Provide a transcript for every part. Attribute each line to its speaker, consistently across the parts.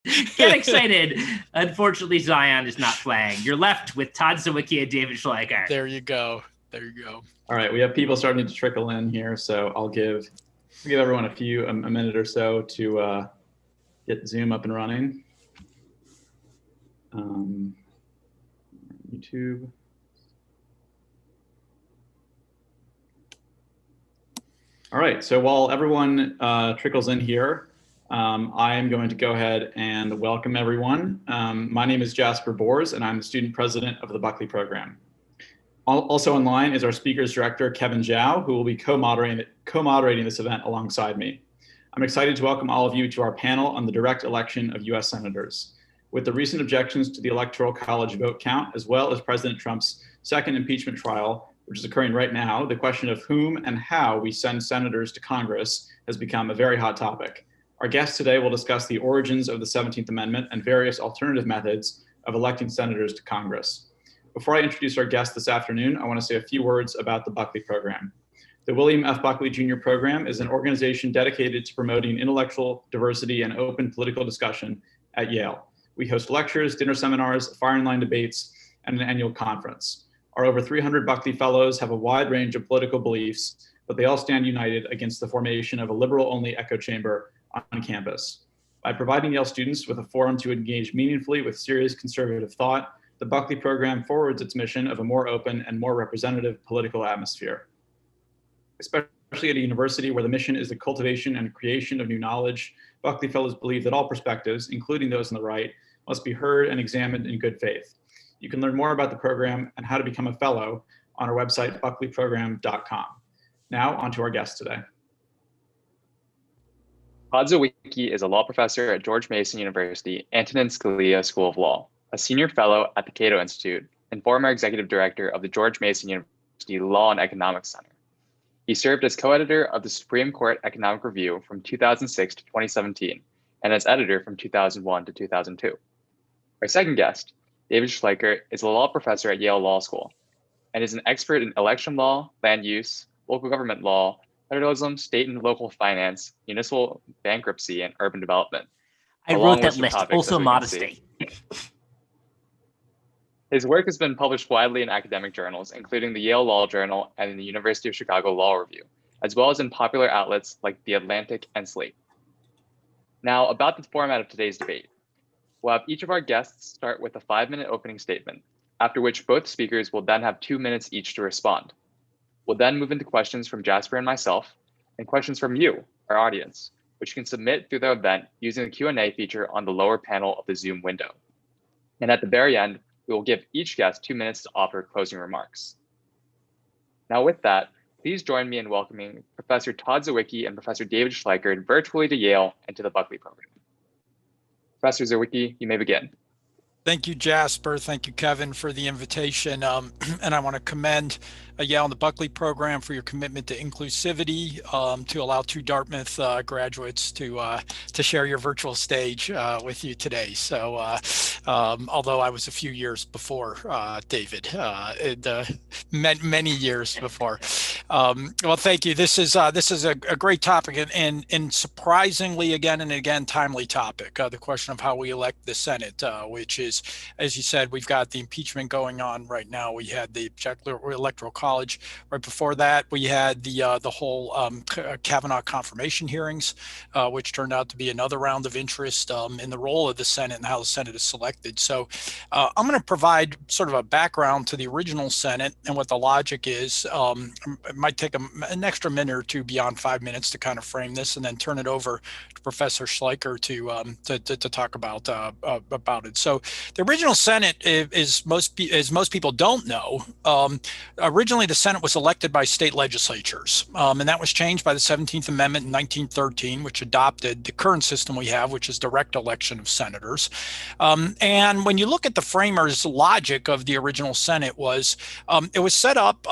Speaker 1: Get excited. Unfortunately, Zion is not playing. You're left with Todd Sawicki and David Schleicher.
Speaker 2: There you go. There you go.
Speaker 3: All right, we have people starting to trickle in here, so I'll give everyone a minute or so to get Zoom up and running. YouTube. All right, so while everyone trickles in here, I am going to go ahead and welcome everyone. My name is Jasper Bors, and I'm the student president of the Buckley Program. Also online is our speakers director, Kevin Zhao, who will be co-moderating this event alongside me. I'm excited to welcome all of you to our panel on the direct election of US senators. With the recent objections to the Electoral College vote count, as well as President Trump's second impeachment trial, which is occurring right now, the question of whom and how we send senators to Congress has become a very hot topic. Our guest today will discuss the origins of the 17th Amendment and various alternative methods of electing senators to Congress. Before I introduce our guest this afternoon, I want to say a few words about the Buckley Program. The William F. Buckley Jr. Program is an organization dedicated to promoting intellectual diversity and open political discussion at Yale. We host lectures, dinner seminars, firing line debates, and an annual conference. Our over 300 Buckley Fellows have a wide range of political beliefs, but they all stand united against the formation of a liberal-only echo chamber on campus. By providing Yale students with a forum to engage meaningfully with serious conservative thought, the Buckley Program forwards its mission of a more open and more representative political atmosphere. Especially at a university where the mission is the cultivation and creation of new knowledge, Buckley Fellows believe that all perspectives, including those on the right, must be heard and examined in good faith. You can learn more about the program and how to become a fellow on our website, buckleyprogram.com. Now, on to our guest today.
Speaker 4: Todd Sawicki is a law professor at George Mason University Antonin Scalia School of Law, a senior fellow at the Cato Institute, and former executive director of the George Mason University Law and Economics Center. He served as co-editor of the Supreme Court Economic Review from 2006 to 2017, and as editor from 2001 to 2002. Our second guest, David Schleicher, is a law professor at Yale Law School and is an expert in election law, land use, local government law, federalism, state and local finance, municipal bankruptcy, and urban development.
Speaker 1: I wrote that list, also modesty.
Speaker 4: His work has been published widely in academic journals, including the Yale Law Journal and in the University of Chicago Law Review, as well as in popular outlets like The Atlantic and Slate. Now, about the format of today's debate. We'll have each of our guests start with a 5-minute opening statement, after which both speakers will then have 2 minutes each to respond. We'll then move into questions from Jasper and myself, and questions from you, our audience, which you can submit through the event using the Q&A feature on the lower panel of the Zoom window. And at the very end, we will give each guest 2 minutes to offer closing remarks. Now with that, please join me in welcoming Professor Todd Sawicki and Professor David Schleicher virtually to Yale and to the Buckley Program. Professor Sawicki, you may begin.
Speaker 2: Thank you, Jasper. Thank you, Kevin, for the invitation. And I want to commend Yale and the Buckley Program for your commitment to inclusivity, to allow 2 Dartmouth graduates to share your virtual stage with you today. So, although I was a few years before David, many years before. Well, thank you. This is a great topic and surprisingly, again and again, timely topic. The question of how we elect the Senate, which is, as you said, we've got the impeachment going on right now. We had the Electoral College. Right before that, we had the whole Kavanaugh confirmation hearings, which turned out to be another round of interest in the role of the Senate and how the Senate is selected. So I'm going to provide sort of a background to the original Senate and what the logic is. It might take an extra minute or two beyond 5 minutes to kind of frame this, and then turn it over to Professor Schleicher to talk about it. So the original Senate, as most people don't know, originally the Senate was elected by state legislatures, and that was changed by the 17th Amendment in 1913, which adopted the current system we have, which is direct election of senators. And when you look at the framers' logic of the original Senate, it was set up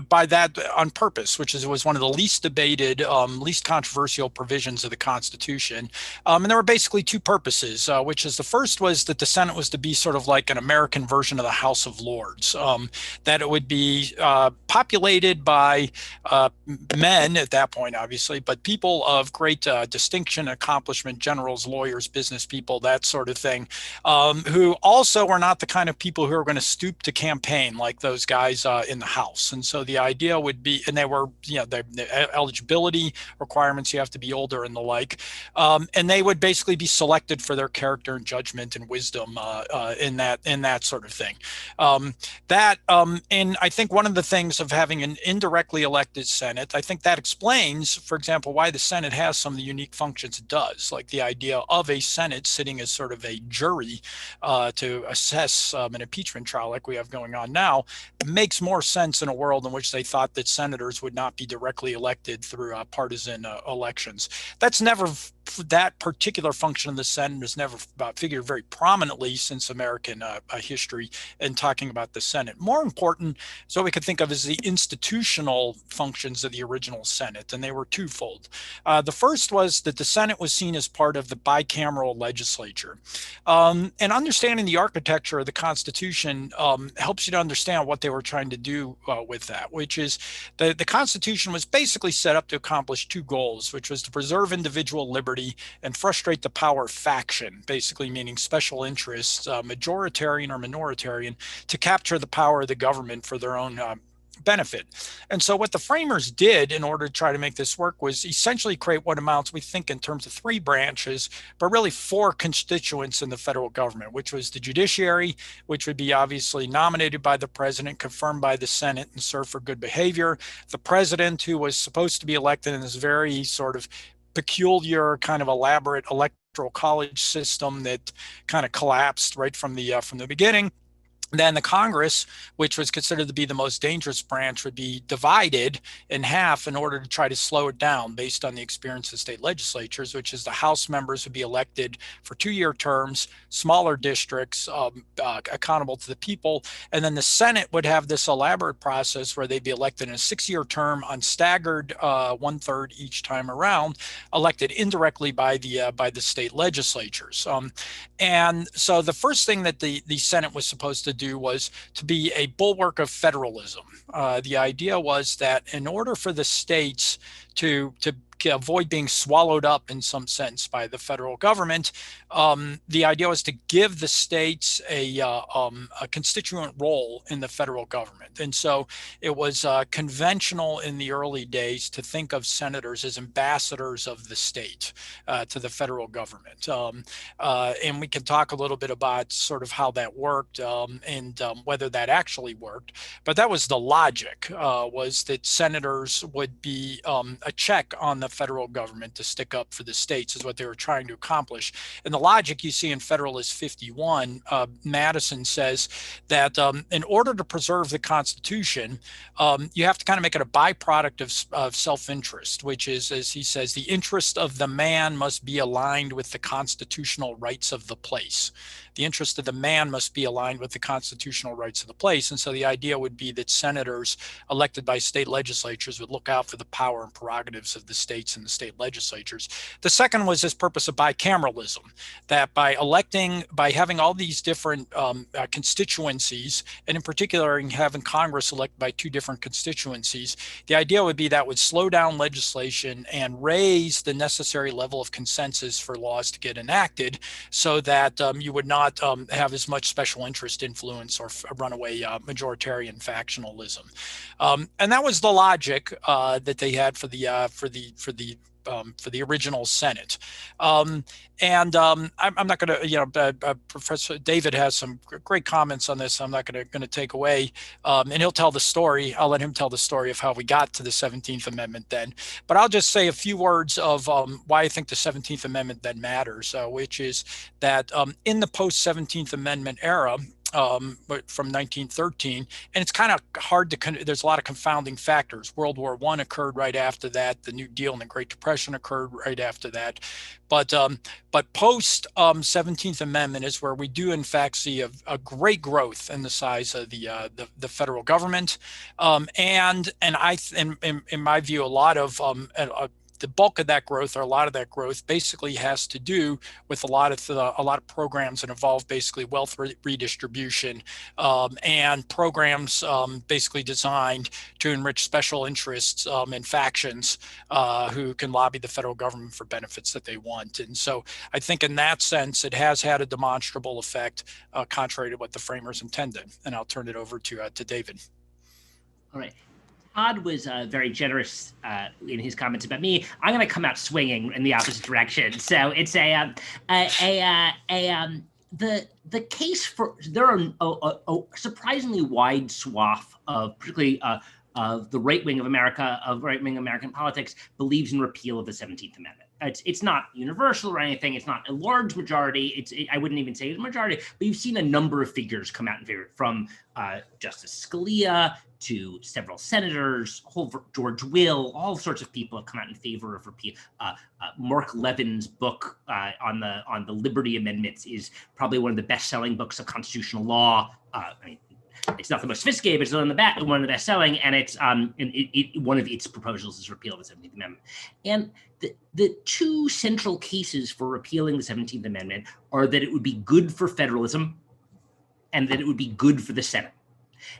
Speaker 2: by that on purpose, which is, it was one of the least debated, least controversial provisions of the Constitution. And there were basically two purposes, which is, the first was that the Senate was to be sort of like an American version of the House of Lords, that it would be populated by men at that point, obviously, but people of great distinction, accomplishment, generals, lawyers, business people, that sort of thing, who also were not the kind of people who are going to stoop to campaign like those guys in the House. And so the idea would be, and they were, the eligibility requirements, you have to be older and the like, and they would basically be selected for their character and judgment and wisdom in that sort of thing. And I think one of the things of having an indirectly elected Senate, I think that explains, for example, why the Senate has some of the unique functions it does, like the idea of a Senate sitting as sort of a jury to assess an impeachment trial like we have going on now, makes more sense in a world in which they thought that senators would not be directly elected through partisan elections. That's never, that particular function of the Senate has never figured very prominently since American history in talking about the Senate. More important is what we could think of as the institutional functions of the original Senate, and they were twofold. The first was that the Senate was seen as part of the bicameral legislature. And understanding the architecture of the Constitution helps you to understand what they were trying to do with that, which is the Constitution was basically set up to accomplish two goals, which was to preserve individual liberty and frustrate the power faction, basically meaning special interests, majoritarian or minoritarian, to capture the power of the government for their own benefit. And so what the framers did in order to try to make this work was essentially create what amounts, we think, in terms of three branches, but really four constituents in the federal government, which was the judiciary, which would be obviously nominated by the president, confirmed by the Senate, and serve for good behavior. The president, who was supposed to be elected in this very sort of peculiar kind of elaborate electoral college system that kind of collapsed right from the beginning. Then the Congress, which was considered to be the most dangerous branch, would be divided in half in order to try to slow it down based on the experience of state legislatures, which is the House members would be elected for 2-year terms, smaller districts, accountable to the people. And then the Senate would have this elaborate process where they'd be elected in a 6-year term on staggered 1/3 each time around, elected indirectly by the state legislatures. And so the first thing that the Senate was supposed to do was to be a bulwark of federalism. The idea was that in order for the states to avoid being swallowed up in some sense by the federal government, the idea was to give the states a constituent role in the federal government. And so it was conventional in the early days to think of senators as ambassadors of the state to the federal government. And we can talk a little bit about sort of how that worked and whether that actually worked. But that was the logic, was that senators would be a check on the federal government to stick up for the states, is what they were trying to accomplish. And the logic you see in Federalist 51, Madison says that in order to preserve the Constitution, you have to kind of make it a byproduct of self-interest, which is, as he says, the interest of the man must be aligned with the constitutional rights of the place. The interest of the man must be aligned with the constitutional rights of the place. And so the idea would be that senators elected by state legislatures would look out for the power and prerogatives of the states and the state legislatures. The second was this purpose of bicameralism, that by having all these different constituencies, and in particular having Congress elected by 2 different constituencies, the idea would be that would slow down legislation and raise the necessary level of consensus for laws to get enacted, so that you would not have as much special interest influence or runaway majoritarian factionalism. And that was the logic that they had for the original Senate. I'm not going to, Professor David has some great comments on this. I'm not going to take away, and he'll tell the story. I'll let him tell the story of how we got to the 17th Amendment then. But I'll just say a few words of why I think the 17th Amendment then matters, which is that in the post-17th Amendment era, but from 1913, and it's kind of hard to. There's a lot of confounding factors. World War I occurred right after that. The New Deal and the Great Depression occurred right after that. But post 17th Amendment is where we do in fact see a great growth in the size of the federal government, and in my view, a lot of the bulk of that growth, or a lot of that growth, basically has to do with a lot of programs that involve basically wealth redistribution, and programs basically designed to enrich special interests and factions who can lobby the federal government for benefits that they want. And so I think in that sense, it has had a demonstrable effect, contrary to what the framers intended. And I'll turn it over to David.
Speaker 1: All right. Todd was very generous in his comments about me. I'm going to come out swinging in the opposite direction. So it's the case for, there are a surprisingly wide swath of, particularly of the right wing of America, of right wing American politics, believes in repeal of the 17th Amendment. It's not universal or anything. It's not a large majority. I wouldn't even say it's a majority, but you've seen a number of figures come out in favor, from Justice Scalia to several senators, George Will, all sorts of people have come out in favor of repeal. Mark Levin's book on the Liberty Amendments is probably one of the best-selling books of constitutional law. I mean, it's not the most sophisticated, but it's one of the best-selling, and it's one of its proposals is repeal of the 17th Amendment. And the two central cases for repealing the 17th Amendment are that it would be good for federalism and that it would be good for the Senate.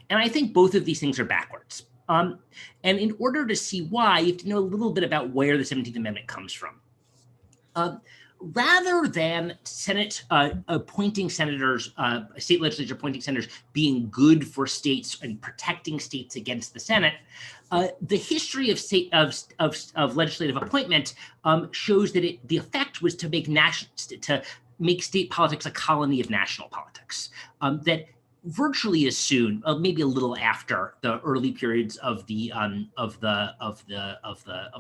Speaker 1: And I think both of these things are backwards. And in order to see why, you have to know a little bit about where the 17th Amendment comes from. Rather than Senate appointing senators, state legislature appointing senators being good for states and protecting states against the Senate, the history of legislative appointment shows that the effect was to make state politics a colony of national politics. That virtually as soon, maybe a little after the early periods of the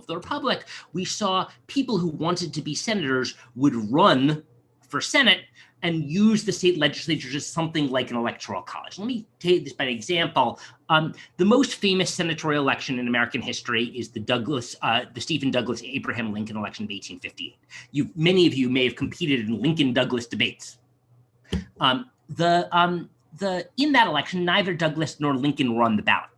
Speaker 1: Republic, we saw people who wanted to be senators would run for Senate and use the state legislatures as something like an electoral college. Let me take this by example. The most famous senatorial election in American history is the Stephen Douglas Abraham Lincoln election of 1858. Many of you may have competed in Lincoln-Douglas debates. In that election, neither Douglas nor Lincoln were on the ballot.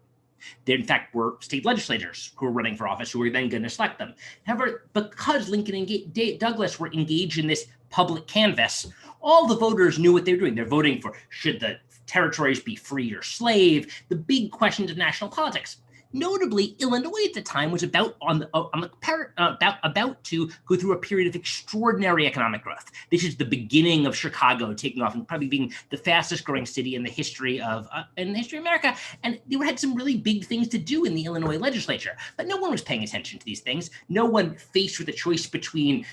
Speaker 1: There, in fact, were state legislators who were running for office who were then going to select them. However, because Lincoln and Douglas were engaged in this public canvass, all the voters knew what they were doing. They're voting for, should the territories be free or slave, the big questions of national politics. Notably, Illinois at the time was about to go through a period of extraordinary economic growth. This is the beginning of Chicago taking off and probably being the fastest growing city in the history of America. And they had some really big things to do in the Illinois legislature, but no one was paying attention to these things. No one faced with a choice between,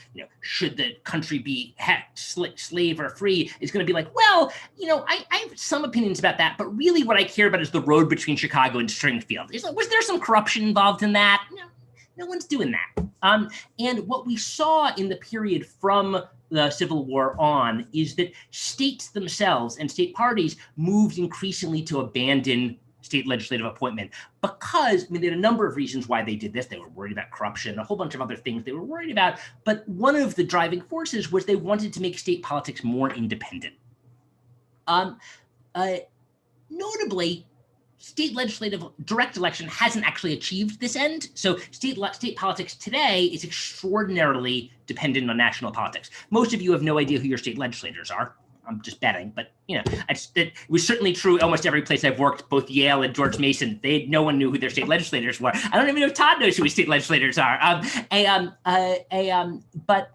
Speaker 1: should the country be slave or free, is going to be like, well, I have some opinions about that, but really what I care about is the road between Chicago and Springfield. It's like, was there some corruption involved in that? No one's doing that. And what we saw in the period from the Civil War on is that states themselves and state parties moved increasingly to abandon state legislative appointment because, there are a number of reasons why they did this. They were worried about corruption, a whole bunch of other things they were worried about. But one of the driving forces was they wanted to make state politics more independent. Notably, state legislative direct election hasn't actually achieved this end. So state politics today is extraordinarily dependent on national politics. Most of you have no idea who your state legislators are. I'm just betting, but it was certainly true almost every place I've worked, both Yale and George Mason. No one knew who their state legislators were. I don't even know if Todd knows who his state legislators are. But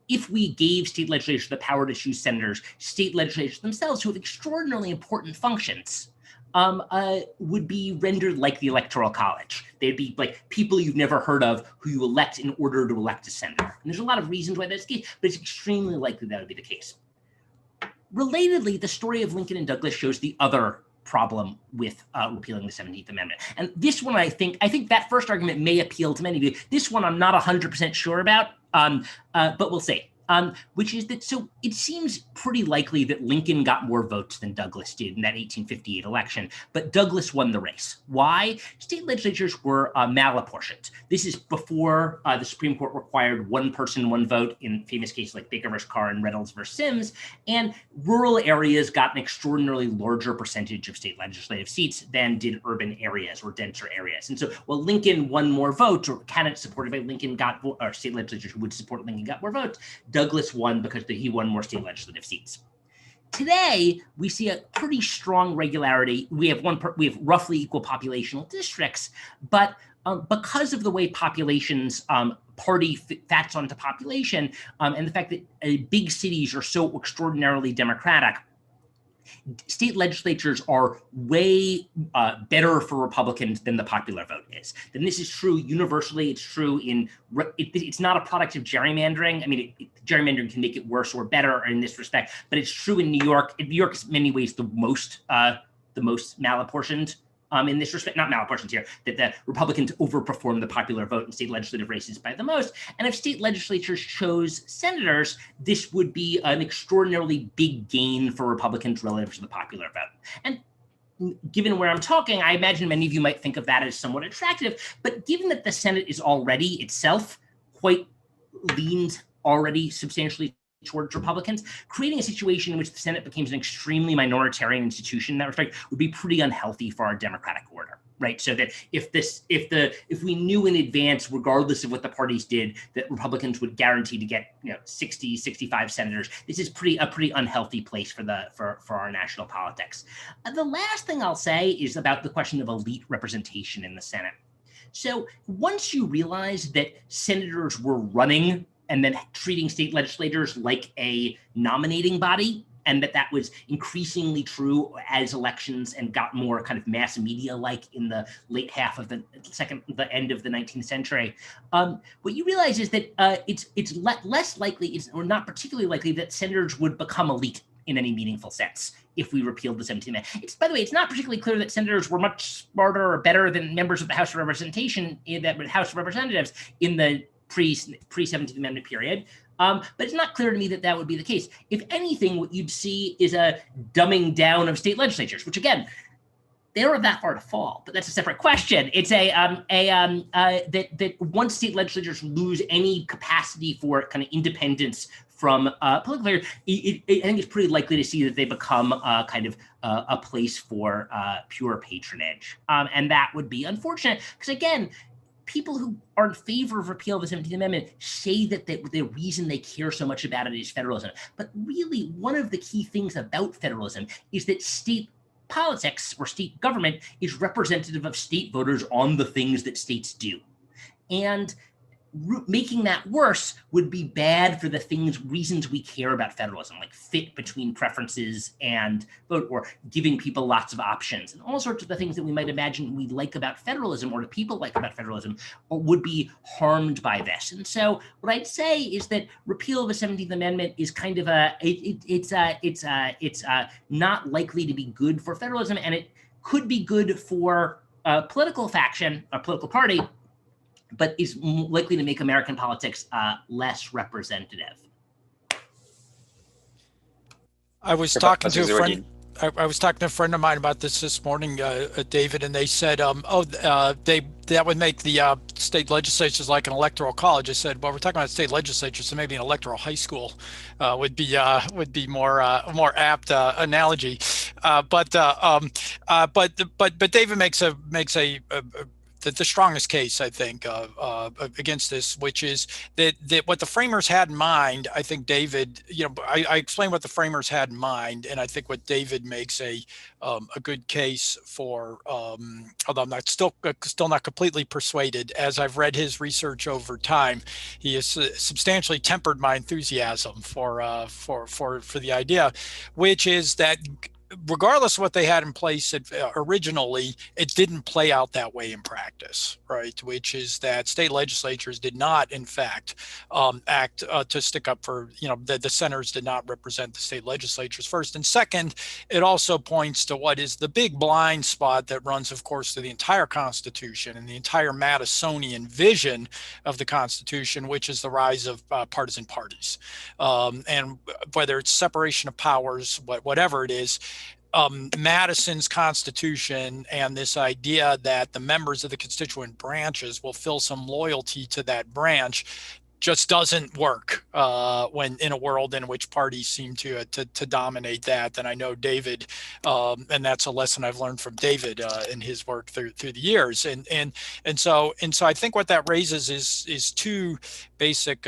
Speaker 1: if we gave state legislatures the power to choose senators, state legislatures themselves, who have extraordinarily important functions, would be rendered like the Electoral College. They'd be like people you've never heard of who you elect in order to elect a senator. And there's a lot of reasons why that's the case, but it's extremely likely that would be the case. Relatedly, the story of Lincoln and Douglas shows the other problem with repealing the 17th Amendment. And this one, I think that first argument may appeal to many of you. This one I'm not 100% sure about, but we'll see. which is that, so it seems pretty likely that Lincoln got more votes than Douglas did in that 1858 election, but Douglas won the race. Why? State legislatures were malapportioned. This is before the Supreme Court required one person, one vote in famous cases like Baker versus Carr and Reynolds versus Sims, and rural areas got an extraordinarily larger percentage of state legislative seats than did urban areas or denser areas. And so while Lincoln won more votes, or candidates supported by Lincoln got, or state legislatures who would support Lincoln got more votes, Douglas won because he won more state legislative seats. Today, we see a pretty strong regularity. We have roughly equal populational districts, but because of the way populations party fats onto population, and the fact that big cities are so extraordinarily democratic, state legislatures are way better for Republicans than the popular vote is. And this is true universally. It's true it's not a product of gerrymandering. I mean, gerrymandering can make it worse or better in this respect, but it's true in New York. New York is in many ways the most malapportioned in this respect, not malapportioned here, that the Republicans overperform the popular vote in state legislative races by the most. And if state legislatures chose senators, this would be an extraordinarily big gain for Republicans relative to the popular vote. And given where I'm talking, I imagine many of you might think of that as somewhat attractive, but given that the Senate is already itself quite leaned already substantially towards Republicans, creating a situation in which the Senate becomes an extremely minoritarian institution in that respect would be pretty unhealthy for our democratic order, right? So that if we knew in advance, regardless of what the parties did, that Republicans would guarantee to get 60, 65 senators, this is a pretty unhealthy place for our national politics. The last thing I'll say is about the question of elite representation in the Senate. So once you realize that senators were running and then treating state legislators like a nominating body, and that was increasingly true as elections and got more kind of mass media-like in the late half of the end of the 19th century. What you realize is that it's less likely, or not particularly likely, that senators would become elite in any meaningful sense if we repealed the 17th Amendment. By the way, it's not particularly clear that senators were much smarter or better than members of the House of Representation, House of Representatives in the pre-17th Amendment period. But it's not clear to me that would be the case. If anything, what you'd see is a dumbing down of state legislatures, which again, they don't have that far to fall, but that's a separate question. It's that once state legislatures lose any capacity for kind of independence from political players, I think it's pretty likely to see that they become a place for pure patronage. And that would be unfortunate, because again, people who are in favor of repeal of the 17th Amendment say that the reason they care so much about it is federalism. But really, one of the key things about federalism is that state politics or state government is representative of state voters on the things that states do. And making that worse would be bad for the reasons we care about federalism, like fit between preferences and vote, or giving people lots of options, and all sorts of the things that we might imagine we like about federalism, or the people like about federalism, would be harmed by this. And so what I'd say is that repeal of the 17th Amendment is kind of it's not likely to be good for federalism, and it could be good for a political faction, a political party, but is likely to make American politics less representative.
Speaker 2: I was talking to a friend of mine about this morning, David, and they said, that would make the state legislatures like an electoral college. I said, well, we're talking about state legislatures, so maybe an electoral high school would be more apt analogy. But David makes the strongest case, I think, against this, which is that what the framers had in mind. I think David, I explained what the framers had in mind, and I think what David makes a good case for. Although I'm still not completely persuaded, as I've read his research over time, he has substantially tempered my enthusiasm for the idea, which is that regardless of what they had in place originally, it didn't play out that way in practice, right? Which is that state legislatures did not, in fact, act to stick up for, the senators did not represent the state legislatures first. And second, it also points to what is the big blind spot that runs, of course, through the entire Constitution and the entire Madisonian vision of the Constitution, which is the rise of partisan parties. And whether it's separation of powers, whatever it is, Madison's Constitution and this idea that the members of the constituent branches will feel some loyalty to that branch just doesn't work when in a world in which parties seem to dominate that. And I know David, and that's a lesson I've learned from David in his work through the years. And so I think what that raises is two basic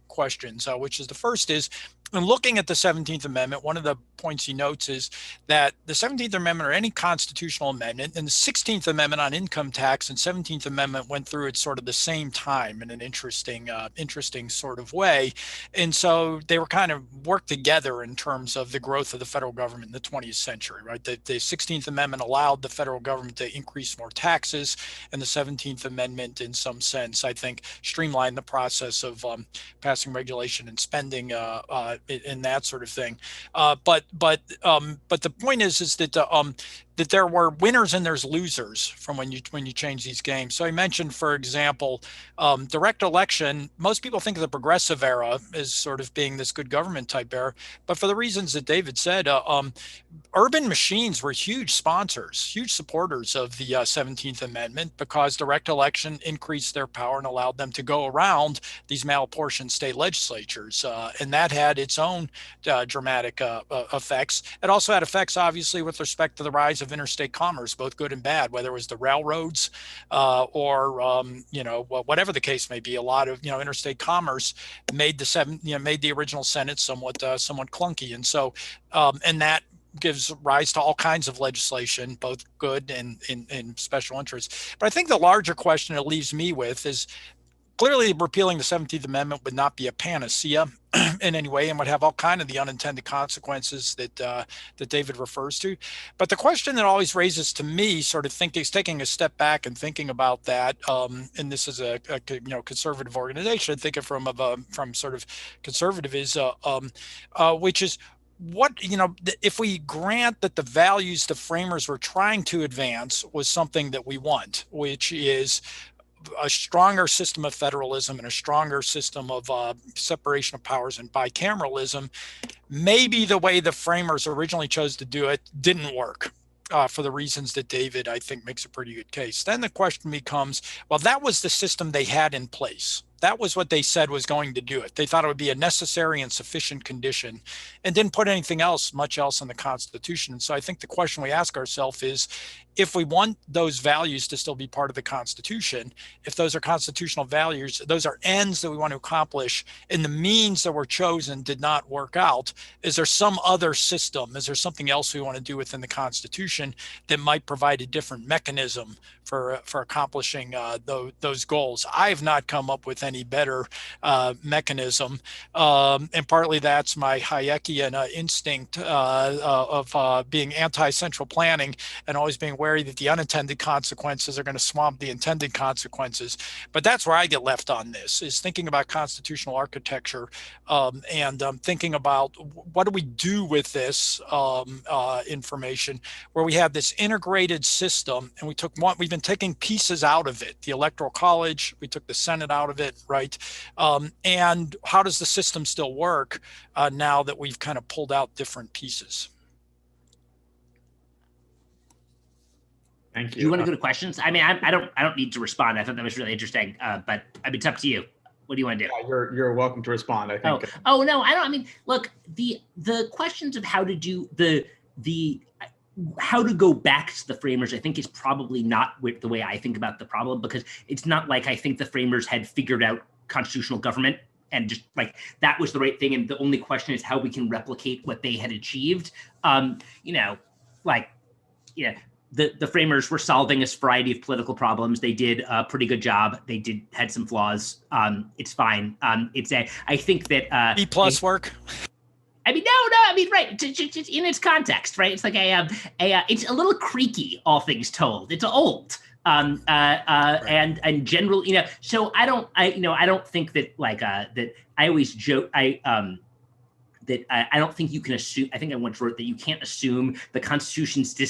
Speaker 2: questions, which is the first is, in looking at the 17th Amendment, one of the points he notes is that the 17th Amendment, or any constitutional amendment, and the 16th Amendment on income tax and 17th Amendment went through at sort of the same time in an interesting sort of way. And so they were kind of worked together in terms of the growth of the federal government in the 20th century, right? The 16th Amendment allowed the federal government to increase more taxes, and the 17th Amendment, in some sense, I think, streamlined the process of passing regulation and spending in that sort of thing. But the point is that that there were winners and there's losers from when you change these games. So I mentioned, for example, direct election. Most people think of the progressive era as sort of being this good government type era, but for the reasons that David said, urban machines were huge sponsors, huge supporters of the 17th Amendment, because direct election increased their power and allowed them to go around these malapportioned state legislatures. And that had its own dramatic effects. It also had effects, obviously, with respect to the rise of interstate commerce, both good and bad, whether it was the railroads or whatever the case may be. A lot of interstate commerce made the original Senate somewhat clunky, and so and that gives rise to all kinds of legislation, both good and in special interests. But I think the larger question it leaves me with is, clearly repealing the 17th Amendment would not be a panacea in any way, and would have all kinds of the unintended consequences that David refers to. But the question that always raises to me, sort of taking a step back and thinking about that, and this is a conservative organization, thinking from sort of conservative, is which is, what if we grant that the values the framers were trying to advance was something that we want, which is a stronger system of federalism and a stronger system of separation of powers and bicameralism, maybe the way the framers originally chose to do it didn't work. For the reasons that David, I think, makes a pretty good case. Then the question becomes, well, that was the system they had in place. That was what they said was going to do it. They thought it would be a necessary and sufficient condition, and didn't put much else in the Constitution. And so I think the question we ask ourselves is, if we want those values to still be part of the Constitution, if those are constitutional values, those are ends that we want to accomplish, and the means that were chosen did not work out, is there some other system? Is there something else we want to do within the Constitution that might provide a different mechanism for accomplishing those goals? I have not come up with any better mechanism, and partly that's my Hayekian instinct of being anti-central planning and always being wary that the unintended consequences are going to swamp the intended consequences. But that's where I get left on this, is thinking about constitutional architecture, and thinking about what do we do with this information, where we have this integrated system, and we've been taking pieces out of it. The Electoral College, we took the Senate out of it, right? And how does the system still work now that we've kind of pulled out different pieces?
Speaker 3: Thank you.
Speaker 1: Do you want to go to questions? I mean, I don't need to respond. I thought that was really interesting, but I mean, it's up to you. What do you want to do?
Speaker 3: Yeah, you're welcome to respond, I think.
Speaker 1: Oh no, I don't. I mean, look, the questions of how to do how to go back to the framers, I think, is probably not the way I think about the problem, because it's not like I think the framers had figured out constitutional government and just like that was the right thing, and the only question is how we can replicate what they had achieved. The framers were solving a variety of political problems. They did a pretty good job. They had some flaws. It's fine. I think that
Speaker 2: B+ work.
Speaker 1: I mean, no. I mean, right. Just in its context, right? It's like it's a little creaky, all things told. It's old. Right. and general, so I don't think that that I always joke. That I don't think you can assume. I think I once wrote that you can't assume the Constitution's I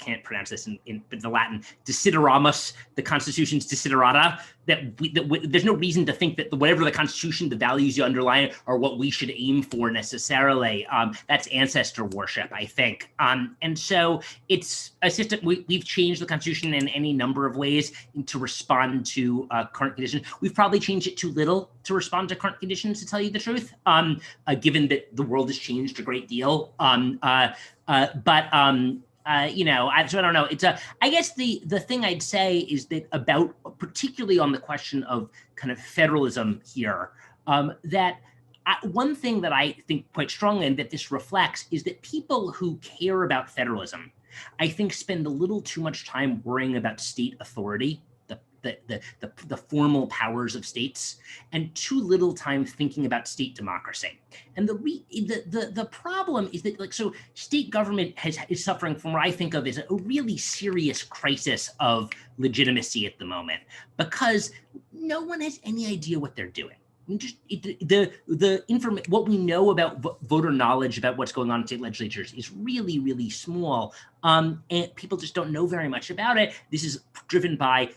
Speaker 1: can't pronounce this in the Latin, desideramus, the Constitution's desiderata. There's no reason to think that whatever the Constitution, the values you underlie it, are what we should aim for necessarily. That's ancestor worship, I think. And so it's a system. We've changed the Constitution in any number of ways to respond to current conditions. We've probably changed it too little to respond to current conditions, to tell you the truth, given that the world has changed a great deal. So I don't know. It's I guess the thing I'd say is that about, particularly on the question of kind of federalism here, that one thing that I think quite strongly and that this reflects is that people who care about federalism, I think, spend a little too much time worrying about state authority, the formal powers of states, and too little time thinking about state democracy. And the problem is that, so state government is suffering from what I think of as a really serious crisis of legitimacy at the moment, because no one has any idea what they're doing. I mean, just what we know about voter knowledge about what's going on in state legislatures is really, really small, and people just don't know very much about it. This is driven by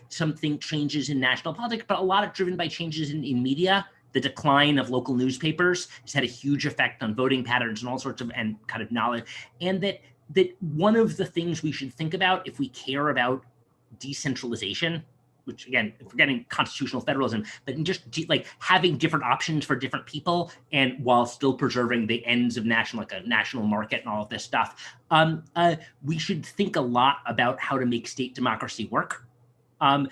Speaker 1: changes in national politics, but a lot of driven by changes in media. The decline of local newspapers has had a huge effect on voting patterns and all sorts of and kind of knowledge. And that one of the things we should think about if we care about decentralization, which again, forgetting constitutional federalism, but just having different options for different people, and while still preserving the ends of a national market and all of this stuff, we should think a lot about how to make state democracy work. And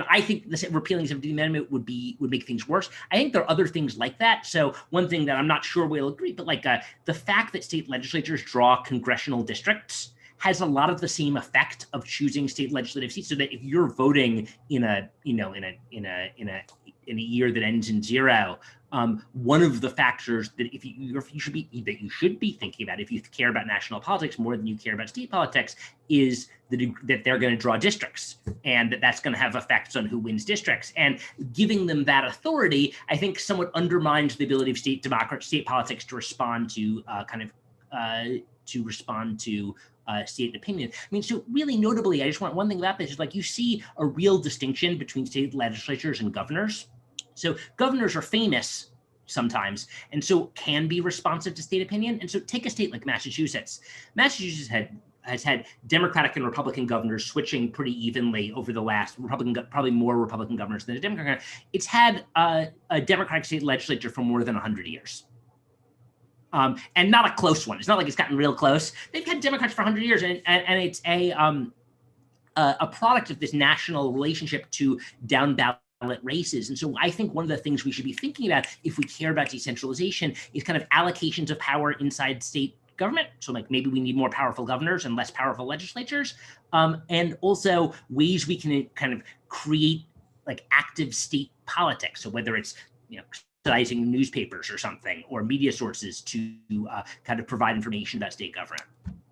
Speaker 1: I think repealing the 17th Amendment would make things worse. I think there are other things like that. So one thing that I'm not sure we'll agree, but the fact that state legislatures draw congressional districts has a lot of the same effect of choosing state legislative seats. So that if you're voting in a year that ends in 0, one of the factors that you should be thinking about if you care about national politics more than you care about state politics is that they're going to draw districts, and that's going to have effects on who wins districts. And giving them that authority, I think, somewhat undermines the ability of state politics to respond to state opinion. I mean, so really notably, I just want one thing about this is you see a real distinction between state legislatures and governors. So governors are famous sometimes, and so can be responsive to state opinion. And so take a state like Massachusetts. Massachusetts has had Democratic and Republican governors switching pretty evenly over the last probably more Republican governors than a Democrat. It's had a Democratic state legislature for more than 100 years. And not a close one. It's not like it's gotten real close. They've had Democrats for 100 years, and it's a product of this national relationship to down ballot races. And so I think one of the things we should be thinking about if we care about decentralization is kind of allocations of power inside state government. So maybe we need more powerful governors and less powerful legislatures, and also ways we can kind of create active state politics. So whether it's subsidizing newspapers or something, or media sources to kind of provide information about state government.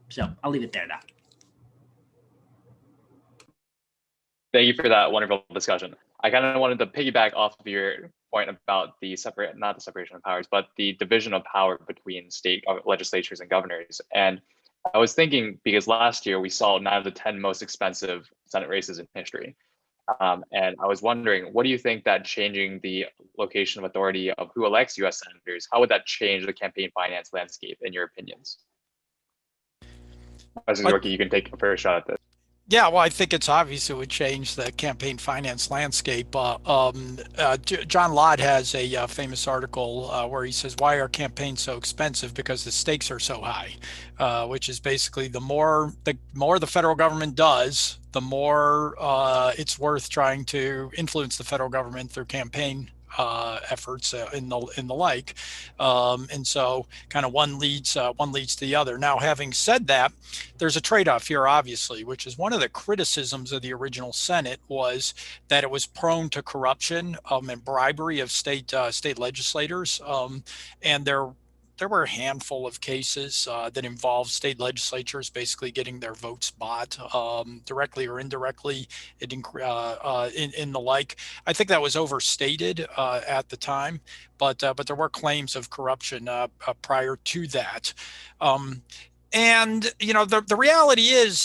Speaker 1: So I'll leave it there now.
Speaker 4: Thank you for that wonderful discussion. I kind of wanted to piggyback off of your point about not the separation of powers, but the division of power between state legislatures and governors. And I was thinking, because last year we saw 9 of the 10 most expensive Senate races in history. And I was wondering, what do you think that changing the location of authority of who elects U.S. senators, how would that change the campaign finance landscape, in your opinions? President Yorkie, you can take a first shot at this.
Speaker 2: Yeah, well, I think it's obvious it would change the campaign finance landscape. John Lott has a famous article where he says, why are campaigns so expensive? Because the stakes are so high, which is basically the more the federal government does, the more it's worth trying to influence the federal government through campaign efforts in the like, and so kind of one leads to the other. Now, having said that, there's a trade-off here, obviously, which is one of the criticisms of the original Senate was that it was prone to corruption and bribery of state legislators, and there were a handful of cases that involved state legislatures basically getting their votes bought directly or indirectly in the like. I think that was overstated at the time, but there were claims of corruption prior to that. And the reality is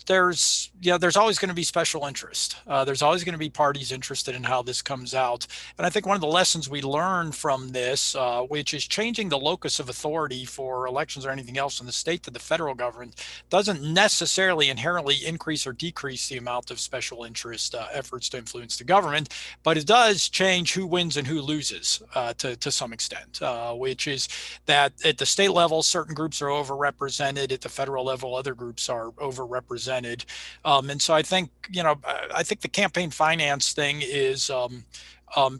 Speaker 2: there's always going to be special interest. There's always going to be parties interested in how this comes out. And I think one of the lessons we learn from this, which is changing the locus of authority for elections or anything else from the state to the federal government, doesn't necessarily inherently increase or decrease the amount of special interest efforts to influence the government, but it does change who wins and who loses to some extent, which is that at the state level, certain groups are overrepresented. At the federal level, other groups are overrepresented. And so I think the campaign finance thing is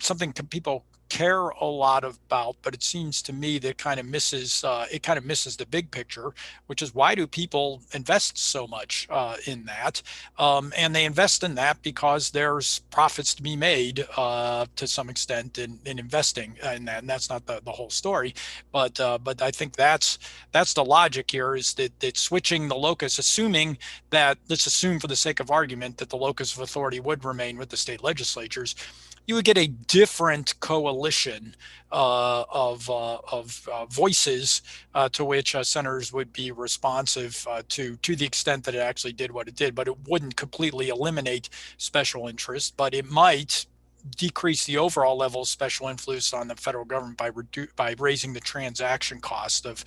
Speaker 2: something people care a lot about, but it seems to me that it kind of misses the big picture, which is why do people invest so much in that? And they invest in that because there's profits to be made to some extent in investing in that, and that's not the whole story, but I think that's the logic here, is that switching the locus, assuming that, let's assume for the sake of argument that the locus of authority would remain with the state legislatures, you would get a different coalition of voices to which senators would be responsive to the extent that it actually did what it did. But it wouldn't completely eliminate special interest, but it might decrease the overall level of special influence on the federal government by raising the transaction cost of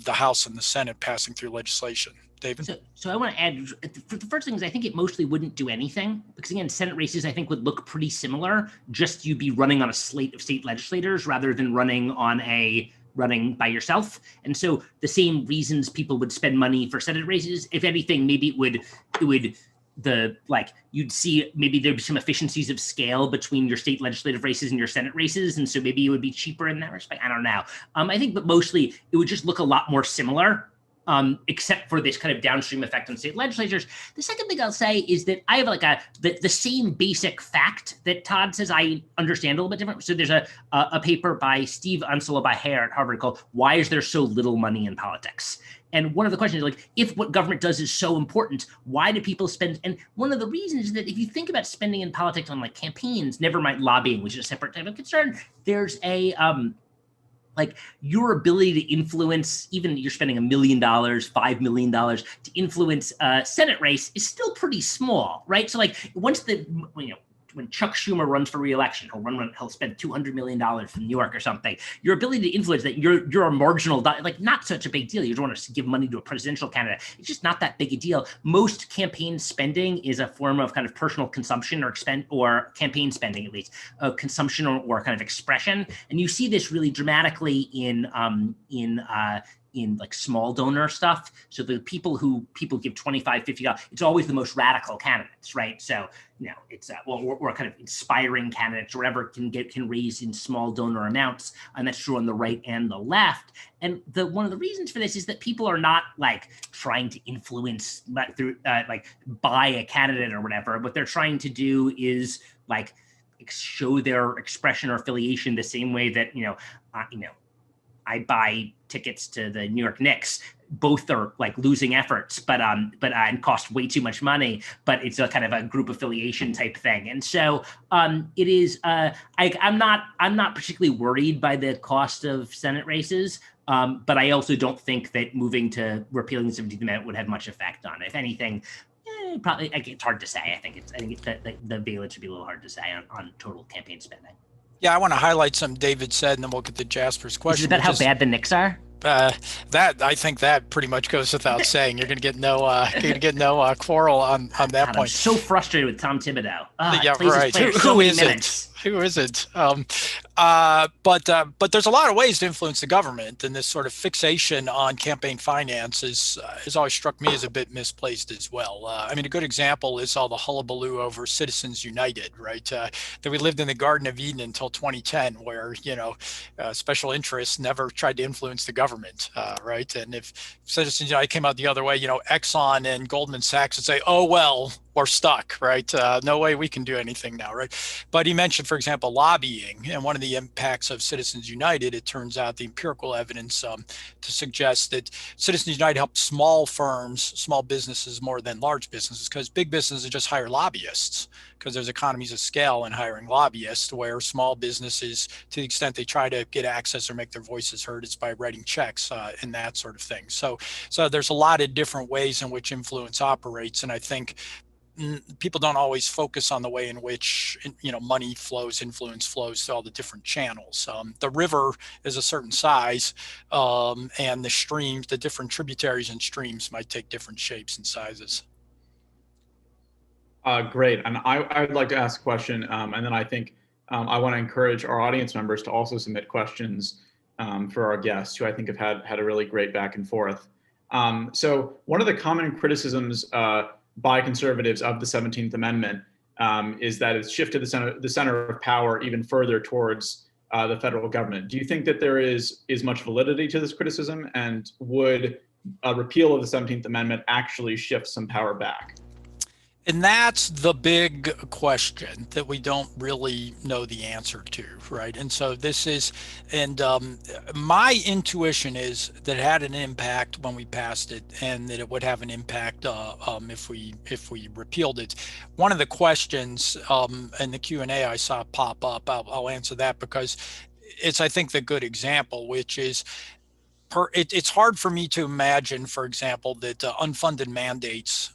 Speaker 2: the House and the Senate passing through legislation. David?
Speaker 1: So I want to add, the first thing is I think it mostly wouldn't do anything, because again, Senate races I think would look pretty similar, just you'd be running on a slate of state legislators rather than running by yourself. And so the same reasons people would spend money for Senate races, if anything, maybe you'd see maybe there'd be some efficiencies of scale between your state legislative races and your Senate races. And so maybe it would be cheaper in that respect. I don't know. I think, but mostly it would just look a lot more similar. Except for this kind of downstream effect on state legislatures. The second thing I'll say is that I have the same basic fact that Todd says I understand a little bit different. So there's a paper by Steve Unsula-Baher at Harvard called "Why Is There So Little Money in Politics?" And one of the questions is if what government does is so important, why do people spend? And one of the reasons is that if you think about spending in politics on campaigns, never mind lobbying, which is a separate type of concern, there's your ability to influence, even you're spending $1 million, $5 million to influence a Senate race is still pretty small, right? So once when Chuck Schumer runs for re-election, he'll spend $200 million from New York or something. Your ability to influence that, you're a marginal, not such a big deal. You don't want to give money to a presidential candidate. It's just not that big a deal. Most campaign spending is a form of kind of personal consumption or campaign spending, at least, consumption or kind of expression. And you see this really dramatically in small donor stuff. So the people give $25, $50, it's always the most radical candidates, right? So, it's or kind of inspiring candidates or whatever can raise in small donor amounts. And that's true on the right and the left. And one of the reasons for this is that people are not trying to influence through buy a candidate or whatever. What they're trying to do is show their expression or affiliation the same way that, I buy tickets to the New York Knicks. Both are losing efforts, but and cost way too much money. But it's a kind of a group affiliation type thing, and so it is. I'm not particularly worried by the cost of Senate races, but I also don't think that moving to repealing the 17th Amendment would have much effect on it. If anything, probably it's hard to say. I think the valence should be a little hard to say on total campaign spending.
Speaker 2: Yeah, I want to highlight something David said, and then we'll get to Jasper's question.
Speaker 1: Is that how bad the Knicks are?
Speaker 2: I think that pretty much goes without saying. You're going to get no quarrel on that point.
Speaker 1: I'm so frustrated with Tom Thibodeau.
Speaker 2: Yeah, right. Who isn't? Who isn't? But there's a lot of ways to influence the government, and this sort of fixation on campaign finance has always struck me as a bit misplaced as well. I mean, a good example is all the hullabaloo over Citizens United, right? That we lived in the Garden of Eden until 2010, where special interests never tried to influence the government, right? And if Citizens United came out the other way, Exxon and Goldman Sachs would say, "Oh well, we're stuck, right? No way we can do anything now, right?" But he mentioned, for example, lobbying, and one of the impacts of Citizens United, it turns out the empirical evidence to suggest that Citizens United helped small firms, small businesses more than large businesses, because big businesses just hire lobbyists because there's economies of scale in hiring lobbyists, where small businesses, to the extent they try to get access or make their voices heard, it's by writing checks and that sort of thing. So there's a lot of different ways in which influence operates, and I think people don't always focus on the way in which money flows, influence flows to all the different channels. The river is a certain size, and the streams, the different tributaries and streams, might take different shapes and sizes.
Speaker 3: Great, and I would like to ask a question, and then I think I want to encourage our audience members to also submit questions for our guests, who I think have had a really great back and forth. So one of the common criticisms by conservatives of the 17th Amendment is that it's shifted the center of power even further towards the federal government. Do you think that there is much validity to this criticism, and would a repeal of the 17th Amendment actually shift some power back?
Speaker 2: And that's the big question that we don't really know the answer to, right? And so my intuition is that it had an impact when we passed it, and that it would have an impact if we repealed it. One of the questions in the Q&A I saw pop up, I'll answer that, because it's, I think, the good example, which is it's hard for me to imagine, for example, that unfunded mandates,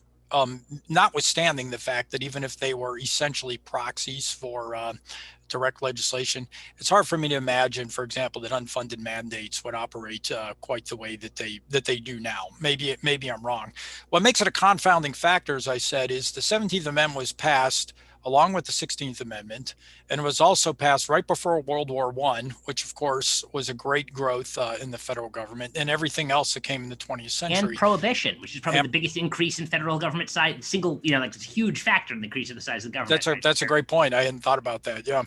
Speaker 2: notwithstanding the fact that even if they were essentially proxies for direct legislation, it's hard for me to imagine, for example, that unfunded mandates would operate quite the way that they do now. Maybe I'm wrong. What makes it a confounding factor, as I said, is the 17th Amendment was passed along with the 16th Amendment, and it was also passed right before World War I, which of course was a great growth in the federal government, and everything else that came in the 20th century.
Speaker 1: And prohibition, which is probably the biggest increase in federal government size, like it's a huge factor in the increase of the size of the government.
Speaker 2: That's a great point. I hadn't thought about that. Yeah.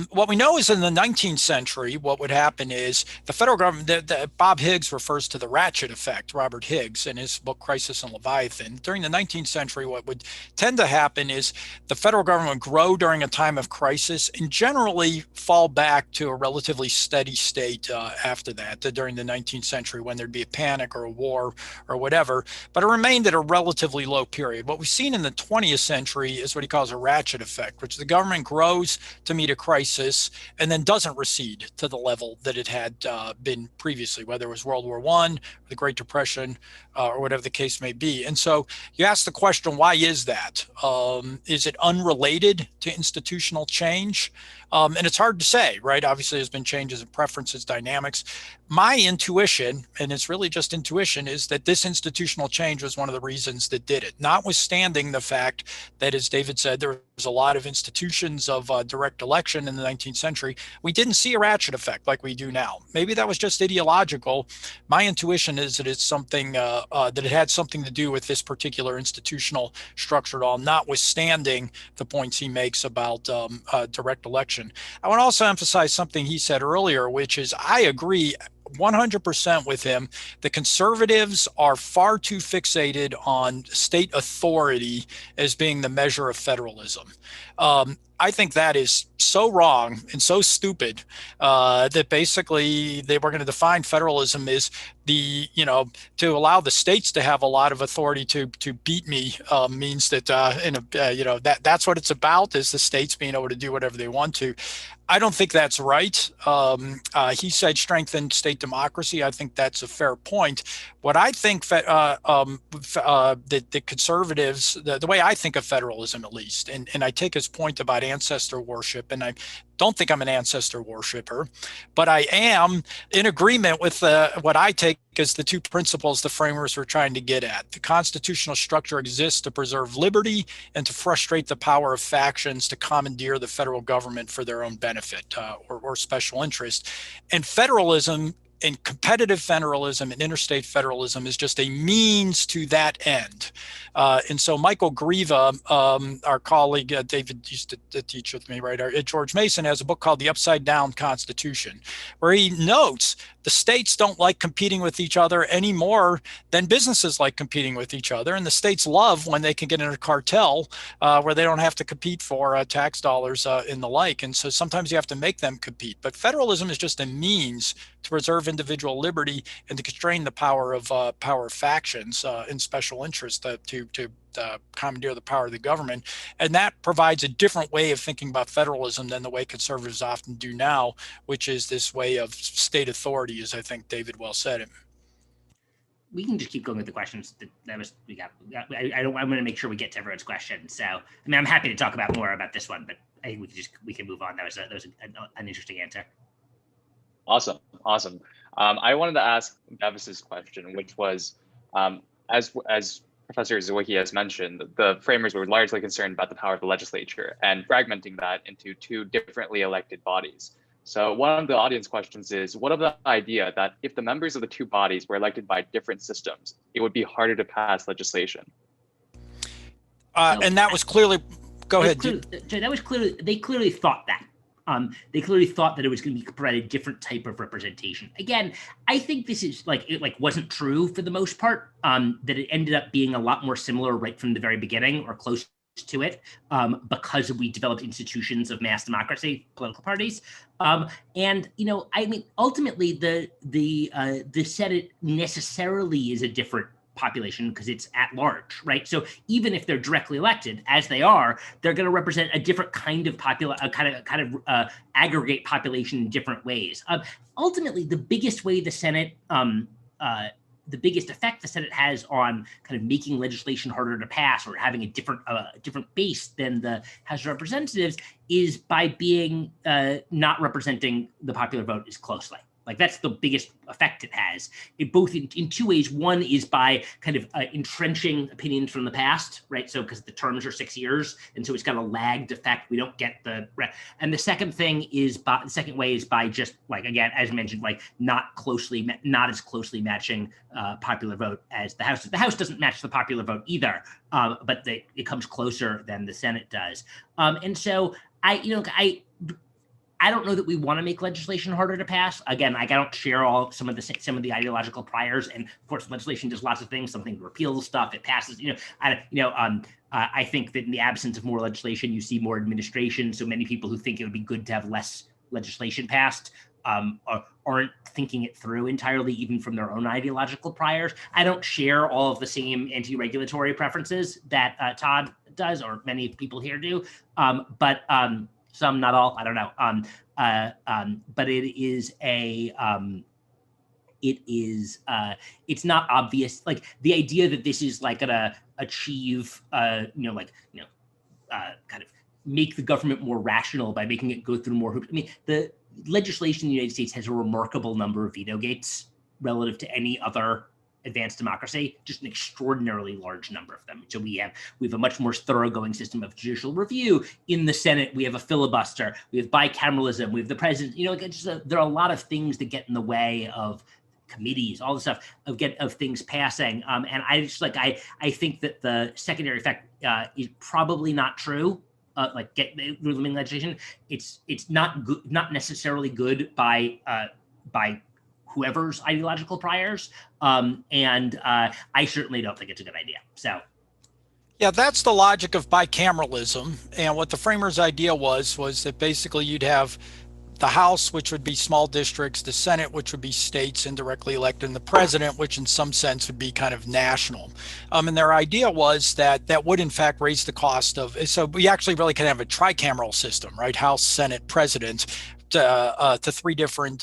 Speaker 2: What we know is in the 19th century, what would happen is the federal government, Bob Higgs refers to the ratchet effect, Robert Higgs, in his book Crisis and Leviathan. During the 19th century, what would tend to happen is the federal government would grow during a time of crisis and generally fall back to a relatively steady state after that, during the 19th century, when there'd be a panic or a war or whatever, but it remained at a relatively low period. What we've seen in the 20th century is what he calls a ratchet effect, which the government grows to meet a crisis and then doesn't recede to the level that it had been previously, whether it was World War I, the Great Depression, or whatever the case may be. And so you ask the question, why is that? Is it unrelated to institutional change? And it's hard to say, right? Obviously, there's been changes in preferences, dynamics. My intuition, and it's really just intuition, is that this institutional change was one of the reasons that did it, notwithstanding the fact that, as David said, there was a lot of institutions of direct election in the 19th century. We didn't see a ratchet effect like we do now. Maybe that was just ideological. My intuition is that it's something that it had something to do with this particular institutional structure at all, notwithstanding the points he makes about direct election. I want to also emphasize something he said earlier, which is I agree 100% with him. The conservatives are far too fixated on state authority as being the measure of federalism. I think that is so wrong and so stupid that basically they were going to define federalism as to allow the states to have a lot of authority to beat me means that that's what it's about, is the states being able to do whatever they want to. I don't think that's right. He said strengthen state democracy. I think that's a fair point. What I think the conservatives, the way I think of federalism, at least, and I take his point about ancestor worship, and I don't think I'm an ancestor worshiper, but I am in agreement with what I take as the two principles the framers were trying to get at. The constitutional structure exists to preserve liberty and to frustrate the power of factions to commandeer the federal government for their own benefit or special interest. And federalism and competitive federalism and interstate federalism is just a means to that end. And so Michael Grieva, our colleague, David used to teach with me, right, at George Mason, has a book called The Upside Down Constitution, where he notes the states don't like competing with each other any more than businesses like competing with each other. And the states love when they can get in a cartel where they don't have to compete for tax dollars and the like. And so sometimes you have to make them compete. But federalism is just a means to preserve individual liberty and to constrain the power of factions and special interests to commandeer the power of the government. And that provides a different way of thinking about federalism than the way conservatives often do now, which is this way of state authority, as I think David well said it.
Speaker 1: We can just keep going with the questions. I want to make sure we get to everyone's questions. So, I mean, I'm happy to talk about more about this one, but I think we can move on. That was an interesting answer.
Speaker 4: Awesome. I wanted to ask Davis's question, which was, as Professor Zawicki has mentioned, the framers were largely concerned about the power of the legislature and fragmenting that into two differently elected bodies. So one of the audience questions is, what of the idea that if the members of the two bodies were elected by different systems, it would be harder to pass legislation?
Speaker 2: And that was clearly, go ahead.
Speaker 1: That was clearly, they clearly thought that. They clearly thought that it was going to be provide a different type of representation. Again, I think this is it wasn't true for the most part, that it ended up being a lot more similar right from the very beginning or close to it, because we developed institutions of mass democracy, political parties. And, I mean, ultimately the Senate necessarily is a different population because it's at large, right? So even if they're directly elected, as they are, they're going to represent a different kind of aggregate population in different ways. Ultimately, the biggest way the Senate, the biggest effect the Senate has on kind of making legislation harder to pass or having a different base than the House of Representatives is by being not representing the popular vote as closely. Like that's the biggest effect it has. It both in two ways. One is by kind of entrenching opinions from the past, right? So because the terms are 6 years, and so it's got a lagged effect. We don't get and the second thing is the second way is by just again, as mentioned, not as closely matching popular vote as the House. The House doesn't match the popular vote either, but it comes closer than the Senate does. And so I don't know that we want to make legislation harder to pass. Again, I don't share some of the ideological priors, and of course, legislation does lots of things. Something repeals stuff, it passes. I think that in the absence of more legislation, you see more administration. So many people who think it would be good to have less legislation passed aren't thinking it through entirely, even from their own ideological priors. I don't share all of the same anti-regulatory preferences that Todd does, or many people here do, but. Some, not all, I don't know. But it is it's not obvious. Like the idea that this is gonna achieve, kind of make the government more rational by making it go through more hoops. I mean, the legislation in the United States has a remarkable number of veto gates relative to any other advanced democracy, just an extraordinarily large number of them. So we have a much more thoroughgoing system of judicial review. In the Senate, we have a filibuster, we have bicameralism, we have the president. There are a lot of things that get in the way of committees, all the stuff of things passing. And I just I think that the secondary effect is probably not true. Limiting legislation, it's not good, not necessarily good by whoever's ideological priors, and I certainly don't think it's a good idea. So,
Speaker 2: yeah, that's the logic of bicameralism. And what the framers' idea was that basically you'd have the House, which would be small districts, the Senate, which would be states indirectly elected, and the president, which in some sense would be kind of national. And their idea was that would in fact raise the cost of, so we actually really can have a tricameral system, right? House, Senate, president, to three different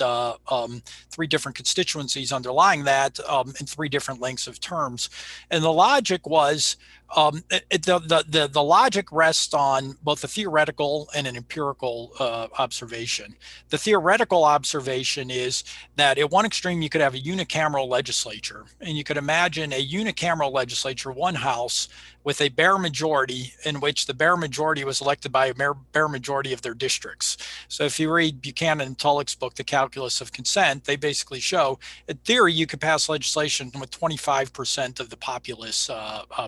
Speaker 2: constituencies underlying that in three different lengths of terms. And the logic was, the logic rests on both a theoretical and an empirical observation. The theoretical observation is that at one extreme you could have a unicameral legislature, and you could imagine a unicameral legislature, one house, with a bare majority, in which the bare majority was elected by a bare majority of their districts. So if you read Buchanan and Tulloch's book, The Calculus of Consent, they basically show, in theory, you could pass legislation with 25% of the populace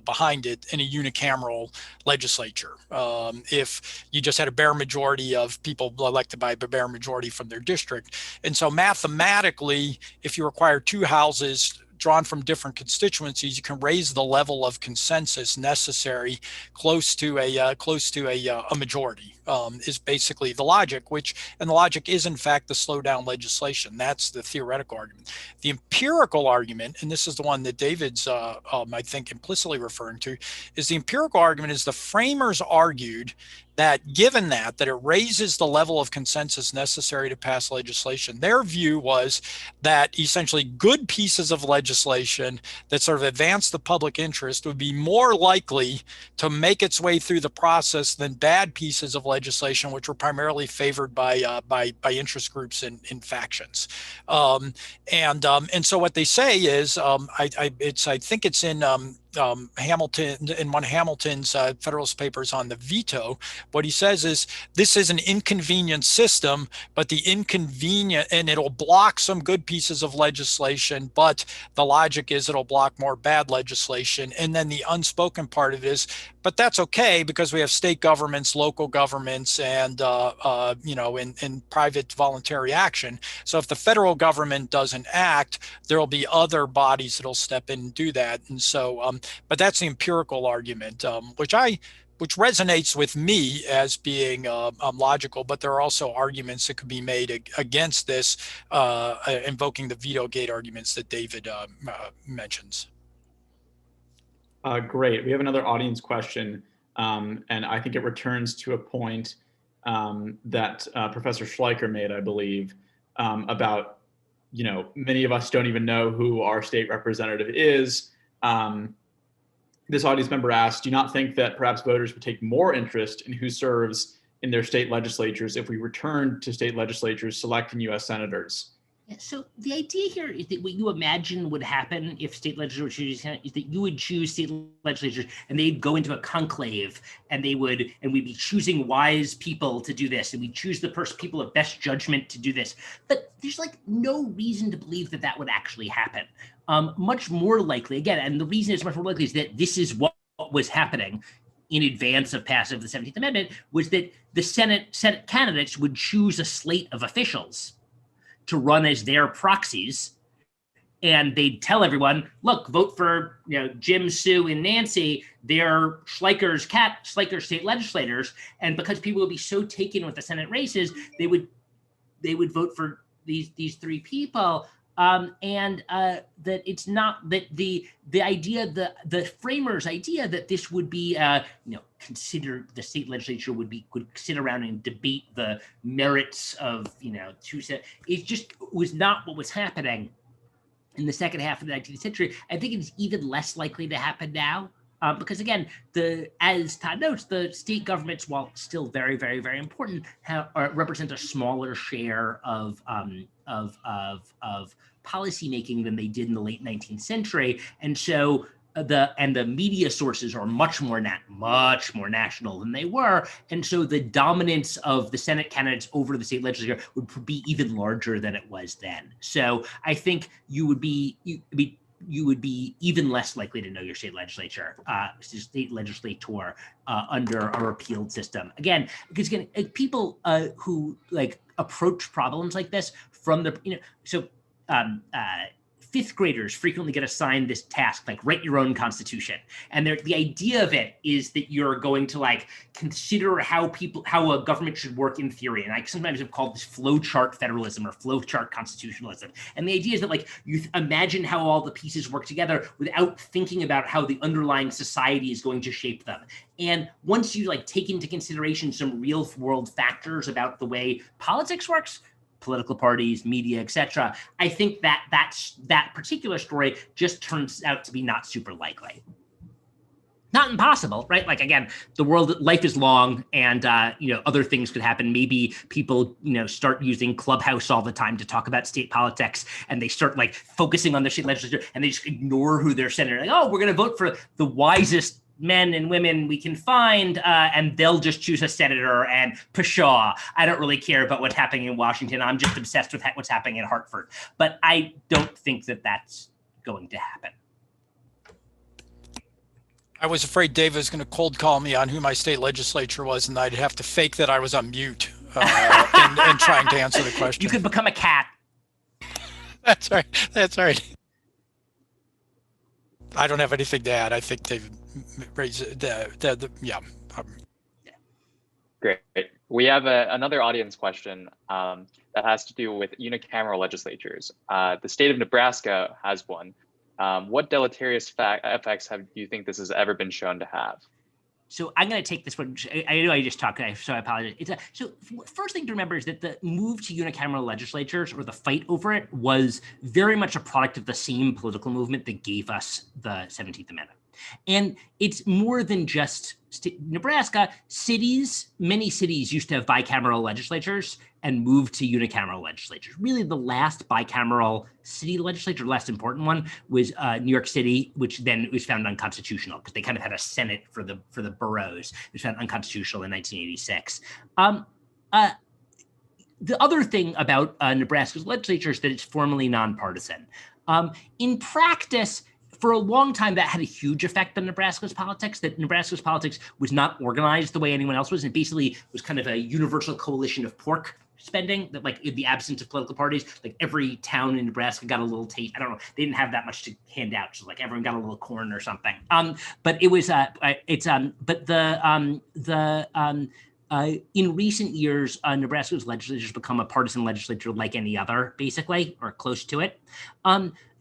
Speaker 2: behind it in a unicameral legislature. If you just had a bare majority of people elected by a bare majority from their district. And so mathematically, if you require two houses drawn from different constituencies, you can raise the level of consensus necessary close to a majority. Is basically the logic, and the logic is in fact the slow down legislation. That's the theoretical argument. The empirical argument, and this is the one that David's I think implicitly referring to, is the empirical argument is the framers argued that given that it raises the level of consensus necessary to pass legislation, their view was that essentially good pieces of legislation that sort of advance the public interest would be more likely to make its way through the process than bad pieces of legislation, which were primarily favored by interest groups and factions. And so what they say is, I think it's in Hamilton, in one of Hamilton's Federalist Papers on the veto. What he says is, this is an inconvenient system, but and it'll block some good pieces of legislation, but the logic is it'll block more bad legislation. And then the unspoken part of it is, but that's okay because we have state governments, local governments, and and private voluntary action. So if the federal government doesn't act, there will be other bodies that'll step in and do that. And so, but that's the empirical argument, which resonates with me as being logical. But there are also arguments that could be made against this, invoking the veto gate arguments that David mentions.
Speaker 3: Great. We have another audience question, and I think it returns to a point that Professor Schleicher made, I believe, about, many of us don't even know who our state representative is. This audience member asked, do you not think that perhaps voters would take more interest in who serves in their state legislatures if we returned to state legislatures selecting U.S. senators?
Speaker 1: Yeah, so the idea here is that what you imagine would happen if state legislatures is that you would choose state legislatures and they'd go into a conclave and we'd be choosing wise people to do this, and we choose the people of best judgment to do this. But there's no reason to believe that would actually happen. Much more likely, again, and the reason it's much more likely is that this is what was happening in advance of passage of the 17th Amendment, was that the Senate candidates would choose a slate of officials to run as their proxies, and they'd tell everyone, look, vote for Jim, Sue, and Nancy. They're Schleicher's state legislators, and because people would be so taken with the Senate races, they would vote for these three people. That it's not that the idea, the framers' idea that this would be consider the state legislature could sit around and debate the merits of it just was not what was happening in the second half of the 19th century. I think it's even less likely to happen now. Because again, as Todd notes, the state governments, while still very, very, very important, represent a smaller share of policy making than they did in the late 19th century, and so the media sources are much more national than they were, and so the dominance of the Senate candidates over the state legislature would be even larger than it was then. So I think you would be even less likely to know your state legislator under a repealed system. Again, because people who approach problems like this from the 50 fifth graders frequently get assigned this task, like write your own constitution. And the idea of it is that you're going to like consider how a government should work in theory. And I sometimes have called this flowchart federalism or flowchart constitutionalism. And the idea is that like you imagine how all the pieces work together without thinking about how the underlying society is going to shape them. And once you like take into consideration some real world factors about the way politics works, political parties, media, etc., I think that particular story just turns out to be not super likely. Not impossible, right? Like, again, life is long, and other things could happen. Maybe people start using Clubhouse all the time to talk about state politics, and they start like focusing on the state legislature, and they just ignore who their senator. Like, oh, we're going to vote for the wisest men and women we can find, and they'll just choose a senator and pshaw. I don't really care about what's happening in Washington. I'm just obsessed with what's happening in Hartford. But I don't think that that's going to happen.
Speaker 2: I was afraid Dave was going to cold call me on who my state legislature was, and I'd have to fake that I was on mute in trying to answer the question.
Speaker 1: You could become a cat.
Speaker 2: That's right. That's right. I don't have anything to add. I think David raised yeah.
Speaker 4: Great. We have another audience question that has to do with unicameral legislatures. The state of Nebraska has one. What deleterious effects do you think this has ever been shown to have?
Speaker 1: So I'm going to take this one. I know I just talked, so I apologize. So first thing to remember is that the move to unicameral legislatures, or the fight over it, was very much a product of the same political movement that gave us the 17th Amendment. And it's more than just Nebraska. Many cities used to have bicameral legislatures and moved to unicameral legislatures. Really, the last bicameral city legislature, less important one, was New York City, which then was found unconstitutional because they kind of had a Senate for the boroughs. It was found unconstitutional in 1986. The other thing about Nebraska's legislature is that it's formally nonpartisan. In practice, for a long time, that had a huge effect on Nebraska's politics, that Nebraska's politics was not organized the way anyone else was. And basically was kind of a universal coalition of pork spending, that like in the absence of political parties, like every town in Nebraska got a little taste. I don't know. They didn't have that much to hand out. So like everyone got a little corn or something. But it was, in recent years, Nebraska's legislature has become a partisan legislature like any other, basically, or close to it.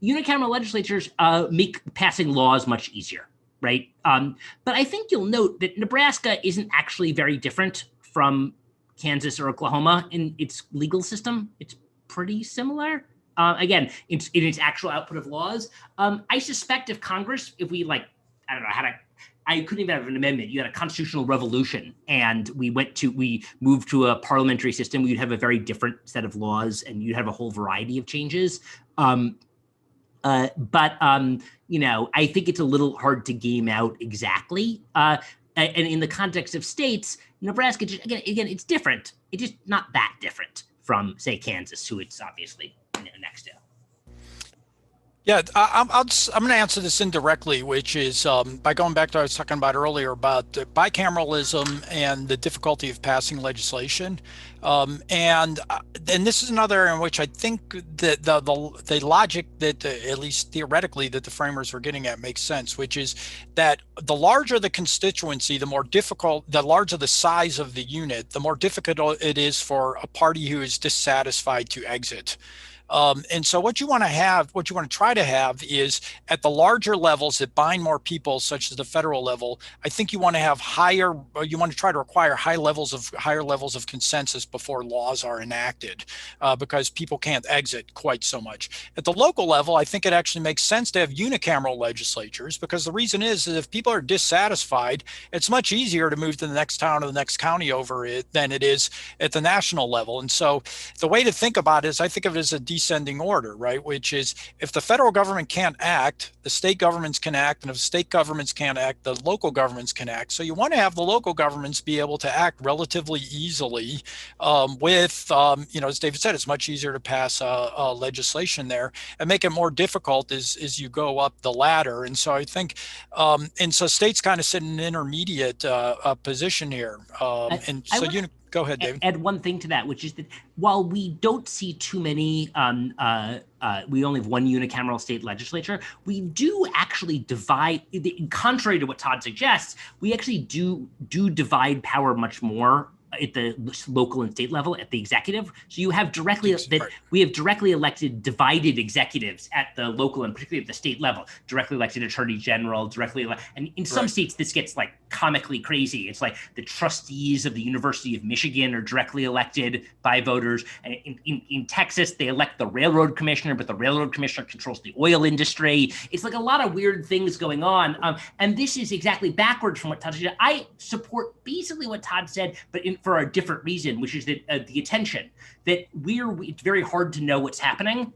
Speaker 1: Unicameral legislatures make passing laws much easier, right? But I think you'll note that Nebraska isn't actually very different from Kansas or Oklahoma in its legal system. It's pretty similar. Again, in its actual output of laws. I suspect if I couldn't even have an amendment. You had a constitutional revolution, and we moved to a parliamentary system. We'd have a very different set of laws, and you'd have a whole variety of changes. I think it's a little hard to game out exactly. And in the context of states, Nebraska, again, it's different. It's just not that different from, say, Kansas, who it's obviously next to.
Speaker 2: Yeah, I'm going to answer this indirectly, which is by going back to what I was talking about earlier about bicameralism and the difficulty of passing legislation. And this is another area in which I think that the logic that, at least theoretically, that the framers were getting at makes sense, which is that the larger the constituency, the larger the size of the unit, the more difficult it is for a party who is dissatisfied to exit. And so what you want to try to have is at the larger levels that bind more people, such as the federal level, I think you want to have you want to try to require higher levels of consensus before laws are enacted, because people can't exit quite so much. At the local level, I think it actually makes sense to have unicameral legislatures, because the reason is that if people are dissatisfied, it's much easier to move to the next town or the next county over it than it is at the national level. And so the way to think about it is, I think of it as a descending order, right? Which is, if the federal government can't act, the state governments can act, and if state governments can't act, the local governments can act. So you want to have the local governments be able to act relatively easily as David said, it's much easier to pass legislation there, and make it more difficult as you go up the ladder. And so I think, and so states kind of sit in an intermediate position here. Go Go ahead, David.
Speaker 1: Add one thing to that, which is that while we don't see too many, we only have one unicameral state legislature, we do actually divide, contrary to what Todd suggests, we actually do divide power much more at the local and state level at the executive. So you have we have directly elected divided executives at the local and particularly at the state level, directly elected attorney general, and in some states this gets like comically crazy. It's like the trustees of the University of Michigan are directly elected by voters. And in Texas, they elect the railroad commissioner, but the railroad commissioner controls the oil industry. It's like a lot of weird things going on. And this is exactly backwards from what Todd said. I support basically what Todd said, but for a different reason, which is that the attention that it's very hard to know what's happening.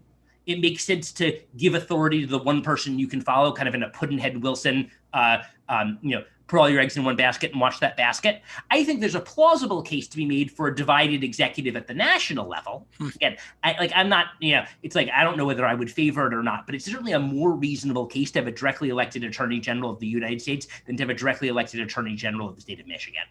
Speaker 1: It makes sense to give authority to the one person you can follow, kind of in a Pudd'nhead Wilson, put all your eggs in one basket and watch that basket. I think there's a plausible case to be made for a divided executive at the national level. Again, I'm not, it's like, I don't know whether I would favor it or not, but it's certainly a more reasonable case to have a directly elected attorney general of the United States than to have a directly elected attorney general of the state of Michigan.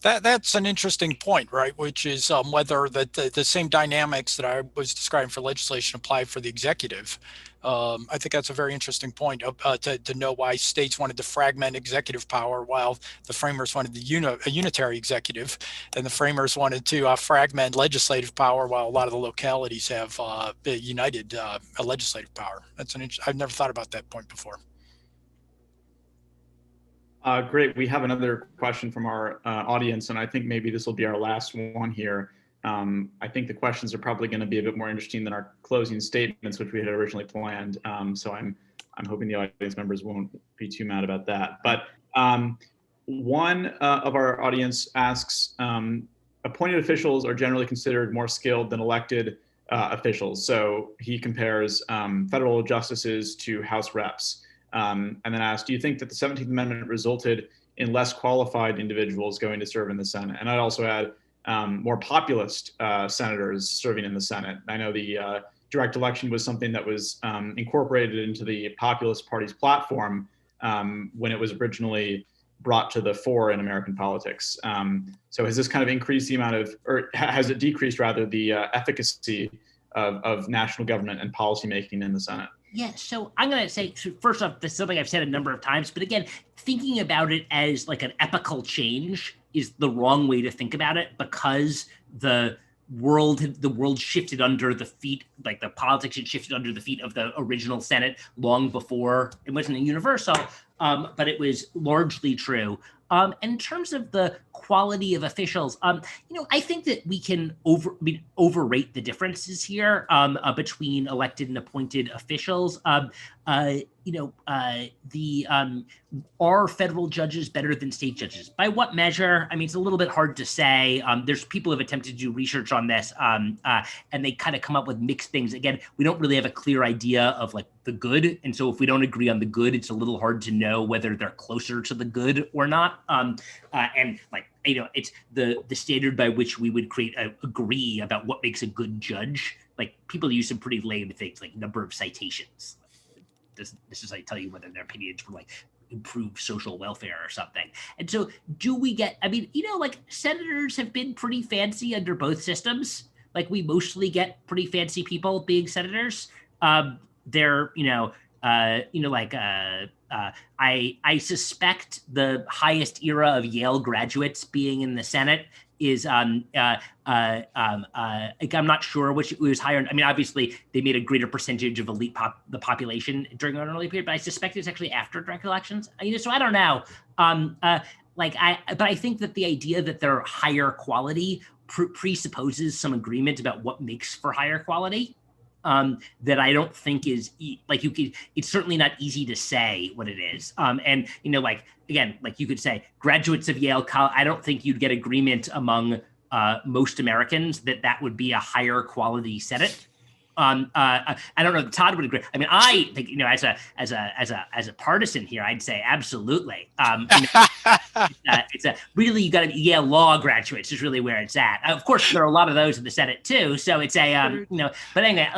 Speaker 2: That's an interesting point, right? Which is whether the same dynamics that I was describing for legislation apply for the executive. I think that's a very interesting point to know why states wanted to fragment executive power while the framers wanted a unitary executive, and the framers wanted to fragment legislative power while a lot of the localities have united legislative power. I've never thought about that point before.
Speaker 3: Great. We have another question from our audience, and I think maybe this will be our last one here. I think the questions are probably going to be a bit more interesting than our closing statements, which we had originally planned. So I'm hoping the audience members won't be too mad about that. But one of our audience asks, appointed officials are generally considered more skilled than elected officials. So he compares federal justices to House reps. And then asked, do you think that the 17th Amendment resulted in less qualified individuals going to serve in the Senate? And I'd also add more populist senators serving in the Senate. I know the direct election was something that was incorporated into the Populist Party's platform when it was originally brought to the fore in American politics. So has this kind of increased the amount of, or has it decreased rather, the efficacy of national government and policymaking in the Senate?
Speaker 1: Yeah, so I'm going to say, first off, this is something I've said a number of times, but again, thinking about it as like an epochal change is the wrong way to think about it, because the world shifted under the feet, like the politics had shifted under the feet of the original Senate long before. It wasn't a universal, but it was largely true. In terms of the quality of officials, I think that we can overrate the differences here between elected and appointed officials. Are federal judges better than state judges? By what measure? I mean, it's a little bit hard to say. There's people who have attempted to do research on this, and they kind of come up with mixed things. Again, we don't really have a clear idea of like the good, and so if we don't agree on the good, it's a little hard to know whether they're closer to the good or not. And like, it's the standard by which we would agree about what makes a good judge. Like, people use some pretty lame things like number of citations. This is like tell you whether their opinions were like improve social welfare or something. And so do we get, like senators have been pretty fancy under both systems. Like, we mostly get pretty fancy people being senators. They're, I suspect the highest era of Yale graduates being in the Senate is I'm not sure which was higher. I mean, obviously they made a greater percentage of the population during an early period, but I suspect it's actually after direct elections. So I don't know. But I think that the idea that they're higher quality presupposes some agreement about what makes for higher quality. That I don't think is it's certainly not easy to say what it is. You could say graduates of Yale College, I don't think you'd get agreement among most Americans that would be a higher quality Senate. I don't know if Todd would agree. I mean, I think, as a partisan here, I'd say absolutely. It's really, you got to be Yale law graduates is really where it's at. Of course, there are a lot of those in the Senate too. So it's but anyway,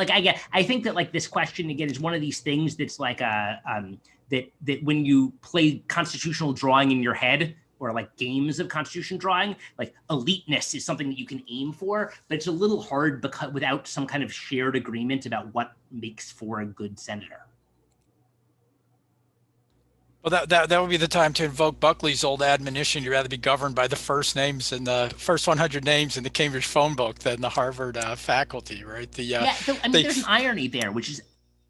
Speaker 1: I think that like this question again is one of these things that's like that when you play constitutional drawing in your head, or like games of constitution drawing. Like eliteness is something that you can aim for, but it's a little hard because without some kind of shared agreement about what makes for a good senator.
Speaker 2: Well, that would be the time to invoke Buckley's old admonition: you'd rather be governed by the first names and the first 100 names in the Cambridge phone book than the Harvard faculty, right?
Speaker 1: Yeah, so, I mean, there's an irony there, which is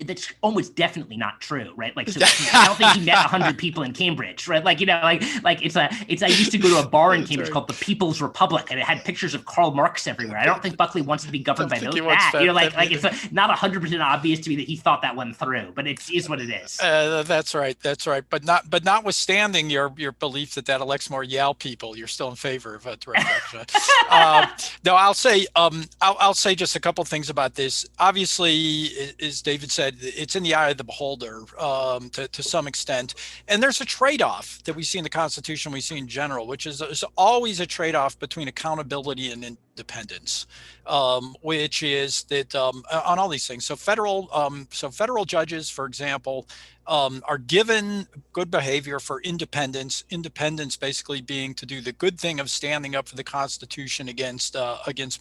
Speaker 1: that's almost definitely not true, right? Like, so I don't think he met 100 people in Cambridge, right? Like, like it's I used to go to a bar in Cambridge called the People's Republic, and it had pictures of Karl Marx everywhere. I don't think Buckley wants to be governed by those. Like it's not 100% obvious to me that he thought that one through, but it is what it is.
Speaker 2: That's right. But notwithstanding your belief that elects more Yale people, you're still in favor of it, right? No, I'll say just a couple things about this. Obviously, as David said, it's in the eye of the beholder to some extent. And there's a trade-off that we see in the Constitution, we see in general, which is always a trade-off between accountability and independence, which is that on all these things. So federal judges, for example, are given good behavior for independence. Independence basically being to do the good thing of standing up for the Constitution against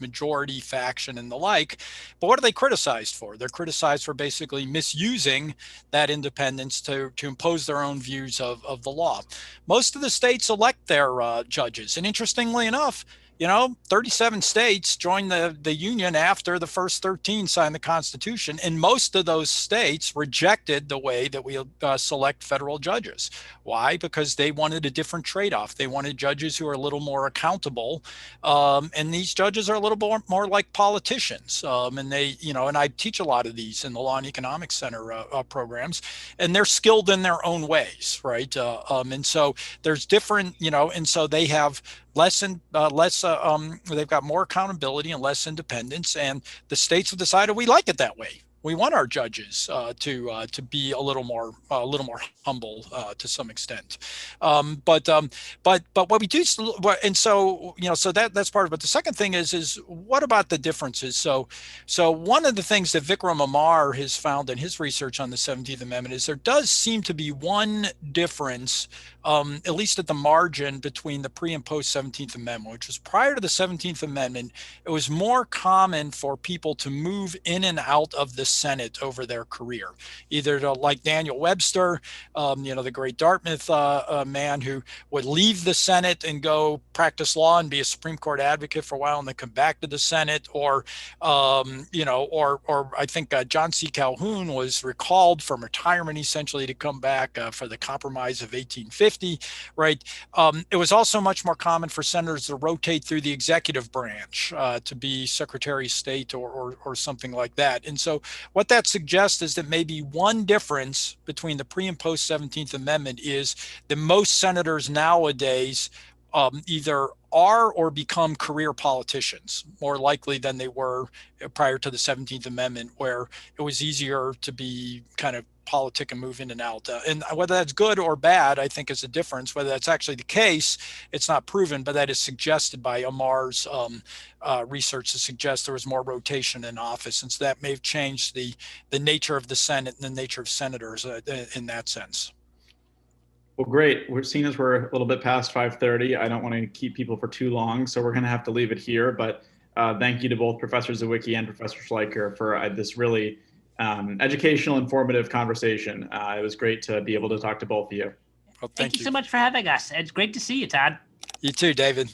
Speaker 2: majority faction and the like. But what are they criticized for? They're criticized for basically misusing that independence to impose their own views of the law. Most of the states elect their judges, and interestingly enough, 37 states joined the Union after the first 13 signed the Constitution, and most of those states rejected the way that we select federal judges. Why? Because they wanted a different trade-off. They wanted judges who are a little more accountable, and these judges are a little more like politicians. And they, and I teach a lot of these in the Law and Economics Center programs, and they're skilled in their own ways, right? And so there's different, and so they have they've got more accountability and less independence, and the states have decided we like it that way. We want our judges to be a little more humble to some extent, but what we do, and so so that's part of it. But the second thing is what about the differences? So one of the things that Vikram Amar has found in his research on the 17th Amendment is there does seem to be one difference, at least at the margin, between the pre and post 17th Amendment, which was prior to the 17th Amendment. It was more common for people to move in and out of the Senate over their career, either to, like Daniel Webster, the great Dartmouth man who would leave the Senate and go practice law and be a Supreme Court advocate for a while and then come back to the Senate, or I think John C. Calhoun was recalled from retirement essentially to come back for the Compromise of 1850, right? It was also much more common for senators to rotate through the executive branch to be Secretary of State or something like that. And so what that suggests is that maybe one difference between the pre and post 17th Amendment is that most senators nowadays either are or become career politicians, more likely than they were prior to the 17th Amendment, where it was easier to be kind of politic and move in and out. And whether that's good or bad, I think is a difference. Whether that's actually the case, it's not proven, but that is suggested by Amar's research to suggest there was more rotation in office. And so that may have changed the nature of the Senate and the nature of senators in that sense.
Speaker 3: Well, great. We're seeing as we're a little bit past 5:30. I don't want to keep people for too long, so we're going to have to leave it here. But thank you to both Professor Zawicki and Professor Schleicher for this really educational, informative conversation. It was great to be able to talk to both of you.
Speaker 2: Well,
Speaker 1: thank you so much for having us. It's great to see you, Todd.
Speaker 2: You too, David.